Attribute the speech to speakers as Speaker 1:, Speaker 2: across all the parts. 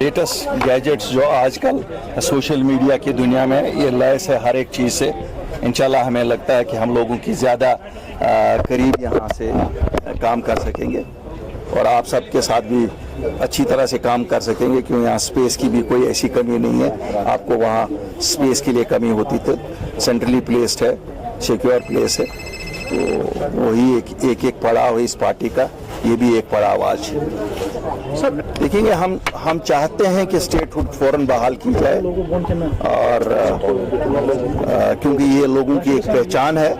Speaker 1: Latest gadgets जो आजकल social media की दुनिया में ये लैस है हर एक चीज़ से। इंशाल्लाह हमें लगता है कि हम लोगों की ज़्यादा करीब यहाँ से काम कर सकेंगे और आप सबके साथ भी अच्छी तरह से काम कर सकेंगे, क्योंकि यहाँ स्पेस की भी कोई ऐसी कमी नहीं है। आपको वहाँ स्पेस के लिए कमी होती थी, सेंट्रली प्लेस्ड है, सिक्योर प्लेस है, तो वही एक पड़ाव है इस पार्टी का, ये भी एक पड़ाव आज। सर देखेंगे, हम चाहते हैं कि स्टेटहुड फौरन बहाल की जाए और क्योंकि ये लोगों की एक पहचान है,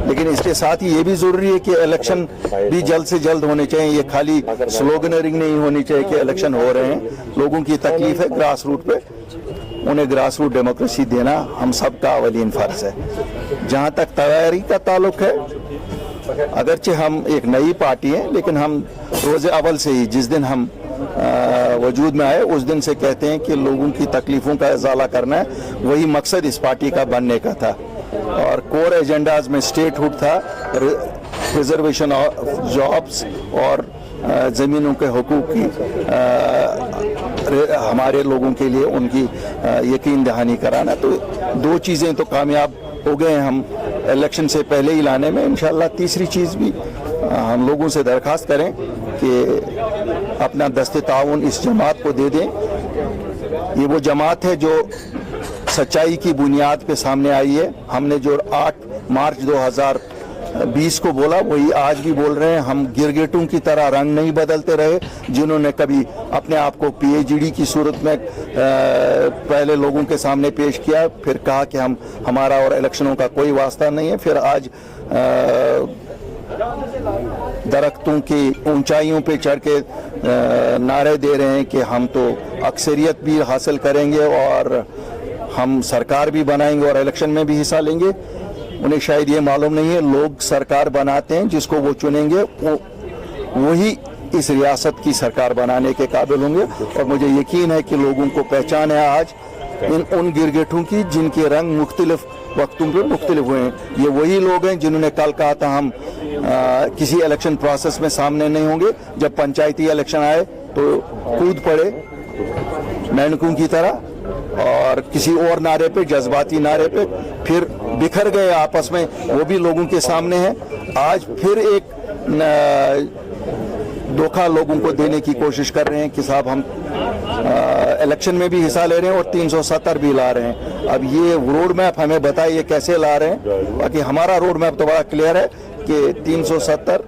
Speaker 1: लेकिन इसके साथ ही ये भी जरूरी है कि इलेक्शन भी जल्द से जल्द होने चाहिए। ये खाली स्लोगनरिंग नहीं होनी चाहिए कि इलेक्शन हो रहे हैं। लोगों की तकलीफ है ग्रास रूट पे, उन्हें ग्रास रूट डेमोक्रेसी देना हम सबका अवलीन फर्ज है। जहाँ तक तैयारी का ताल्लुक है, अगरचे हम एक नई पार्टी हैं, लेकिन हम रोज़े अव्वल से ही जिस दिन हम वजूद में आए उस दिन से कहते हैं कि लोगों की तकलीफ़ों का इजाला करना है, वही मकसद इस पार्टी का बनने का था। और कोर एजेंडाज में स्टेटहुड था, रिजर्वेशन ऑफ जॉब्स और ज़मीनों के हुकूक की हमारे लोगों के लिए उनकी यकीन दहानी कराना। तो दो चीज़ें तो कामयाब हो गए हैं हम इलेक्शन से पहले ही लाने में। इंशाल्लाह तीसरी चीज़ भी हम लोगों से दरख्वास्त करें कि अपना दस्ते ताउन इस जमात को दे दें। ये वो जमात है जो सच्चाई की बुनियाद पे सामने आई है। हमने जो 8 मार्च 2020 को बोला वही आज भी बोल रहे हैं। हम गिरगिटों की तरह रंग नहीं बदलते रहे, जिन्होंने कभी अपने आप को PhD की सूरत में पहले लोगों के सामने पेश किया, फिर कहा कि हमारा और इलेक्शनों का कोई वास्ता नहीं है, फिर आज दरख्तों की ऊंचाइयों पे चढ़ के नारे दे रहे हैं कि हम तो अक्सरियत भी हासिल करेंगे और हम सरकार भी बनाएंगे और इलेक्शन में भी हिस्सा लेंगे। उन्हें शायद ये मालूम नहीं है, लोग सरकार बनाते हैं, जिसको वो चुनेंगे वही इस रियासत की सरकार बनाने के काबिल होंगे। और मुझे यकीन है कि लोगों को पहचान है आज उन गिरगिटों की जिनके रंग मुख्तलिफ वक्तों पे मुख्तलिफ हुए हैं। ये वही लोग हैं जिन्होंने कल कहा था हम किसी इलेक्शन प्रोसेस में सामने नहीं होंगे। जब पंचायती इलेक्शन आए तो कूद पड़े मेंढकों की तरह और किसी और नारे पे, जज्बाती नारे पे, फिर बिखर गए आपस में। वो भी लोगों के सामने है। आज फिर एक धोखा लोगों को देने की कोशिश कर रहे हैं कि साहब हम इलेक्शन में भी हिस्सा ले रहे हैं और 370 भी ला रहे हैं। अब ये रोड मैप हमें बताइए कैसे ला रहे हैं। बाकी हमारा रोड मैप तो बड़ा क्लियर है कि 370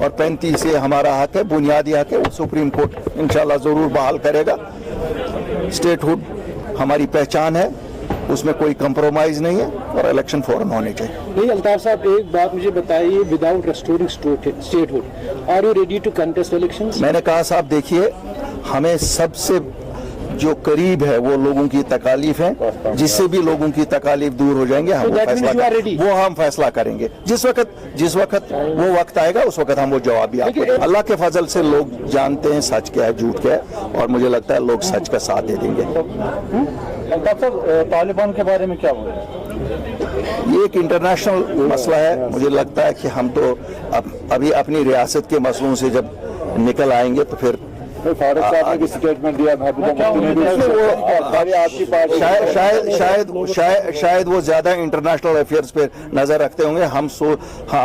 Speaker 1: और 35 से हमारा हक है, बुनियादी हक है। वो सुप्रीम कोर्ट इंशाल्लाह जरूर बहाल करेगा। स्टेटहुड हमारी पहचान है, उसमें कोई कंप्रोमाइज नहीं है और इलेक्शन फौरन होने चाहिए।
Speaker 2: नहीं अल्ताफ साहब, एक बात मुझे बताइए, without restoring statehood are you ready to contest elections?
Speaker 1: मैंने कहा साहब देखिए, हमें सबसे जो करीब है वो लोगों की तकालीफ है, जिससे भी लोगों की तकालीफ दूर हो जाएंगे हम हम फैसला करेंगे। जिस वक्त वो वक्त आएगा उस वक्त हम वो जवाब भी आपको। अल्लाह के फजल से लोग जानते हैं सच क्या है झूठ क्या है, और मुझे लगता है लोग सच का साथ दे देंगे।
Speaker 3: तालिबान के बारे में क्या बोले?
Speaker 1: ये एक इंटरनेशनल मसला है। मुझे लगता है कि हम तो अभी अपनी रियासत के मसलों से जब निकल आएंगे तो फिर
Speaker 3: फारूक साहब ने स्टेटमेंट दिया,
Speaker 1: शायद वो ज्यादा इंटरनेशनल अफेयर्स पे नजर रखते होंगे।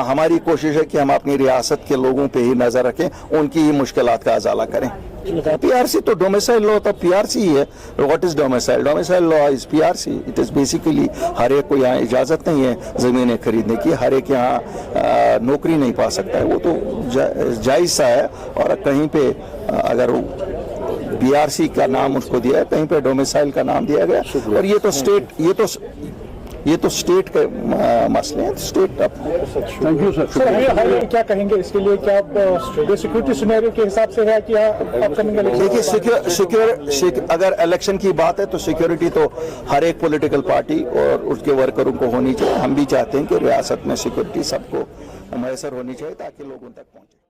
Speaker 1: हमारी कोशिश है कि हम अपनी रियासत के लोगों पे ही नजर रखें, उनकी ही मुश्किलात का अजाला करें। PRC तो डोमिसाइल लॉ तो PRC ही है। What is domicile? Domicile law is PRC। It is basically हर एक को यहाँ इजाजत नहीं है जमीनें खरीदने की, हर एक यहाँ नौकरी नहीं पा सकता है। वो तो जायज सा है। और कहीं पे अगर PRC का नाम उसको दिया है, कहीं पे डोमिसाइल का नाम दिया गया। और ये तो स्टेट के मसले हैं, स्टेट का।
Speaker 3: Thank you sir.
Speaker 2: सर क्या कहेंगे इसके लिए? क्या सिक्योरिटी सिनेरियो के हिसाब से है कि अपकमिंग इलेक्शन?
Speaker 1: देखिए, अगर इलेक्शन की बात है तो सिक्योरिटी तो हर एक पॉलिटिकल पार्टी और उसके वर्करों को होनी चाहिए। हम भी चाहते हैं कि रियासत में सिक्योरिटी सबको मैसर होनी चाहिए ताकि लोग उन तक पहुंचे।